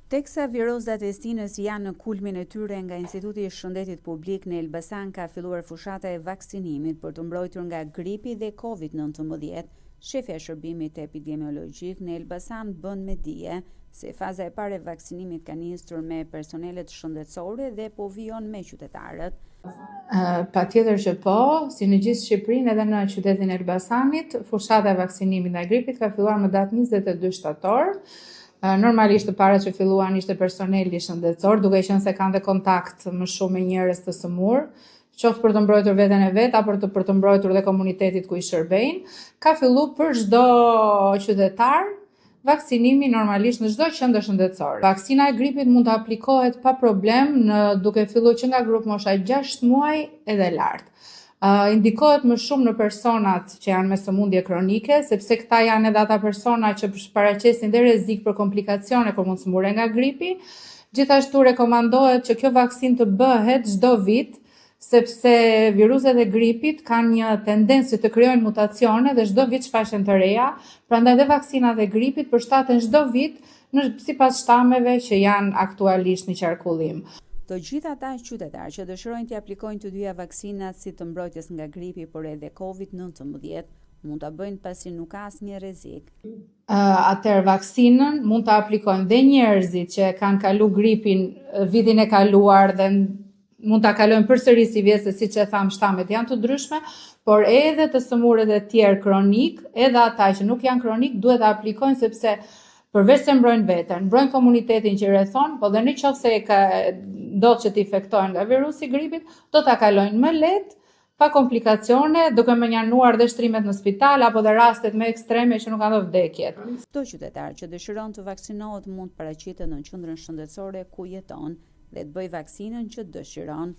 Teksa virozat e stinës janë në kulmin e tyre, nga Instituti i Shëndetit Publik në Elbasan ka filluar fushata e vaksinimit për të mbrojtur nga gripi dhe COVID-19. Shefja e shërbimit epidemiologjik në Elbasan bën me dije se faza e parë e vaksinimit ka nisur me personelet shëndetësore dhe po vijon me qytetarët. Patjetër që po, si në gjithë Shqipërinë edhe në qytetin e Elbasanit, fushata e vaksinimit ndaj gripit ka filluar më datë 22 shtator. Normalisht të para që filluan ishte personeli shëndetësor, duke qenë se kanë dhe kontakt më shumë me njerëz të sëmurë, qoftë për të mbrojtur veten e vet apo për të mbrojtur dhe komunitetit ku i shërbejnë. Ka filluar për çdo qytetar vaksinimi normalisht në çdo qendër shëndetësore. Vaksina e gripit mund të aplikohet pa problem duke filluar që nga grup mosha 6 muaj edhe lart. Indikohet më shumë në personat që janë me sëmundje kronike, sepse këta janë edhe ata persona që paraqesin dhe rrezik për komplikacione kur mund të smuren nga gripi. Gjithashtu rekomandohet që kjo vaksinë të bëhet çdo vit, sepse viruset e gripit kanë një tendencë të krijojnë mutacione dhe çdo vit shfaqen të reja, prandaj dhe vaksinat e gripit përshtaten çdo vit sipas shtameve që janë aktualisht në qarkullim. Të gjithë ata qytetarë që dëshirojnë të aplikojnë të dyja vaksinat si të mbrojtjes nga gripi por edhe COVID-19 mund ta bëjnë pasi nuk ka asnjë rrezik. Atëherë vaksinën mund ta aplikojnë dhe njerëzit që kanë kaluar gripin vitin e kaluar dhe mund ta kalojnë përsëri si vjet, se siç e tham shtamet janë të ndryshme, por edhe të sëmurët e tjerë kronik, edhe ata që nuk janë kronik duhet ta aplikojnë, sepse përveç se mbrojnë veten, mbrojnë komunitetin që i rrethon, po dhe nëse do që të infektohen nga virusi i gripit, do ta kalojnë më lehtë, pa komplikacione, duke menjanuar dhe shtrimet në spital apo dhe rastet më ekstreme që nuk kanë vdekjet. Çdo qytetar që dëshiron të vaksinohet mund të paraqitet në qendrën shëndetësore ku jeton dhe të bëjë vaksinën që dëshiron.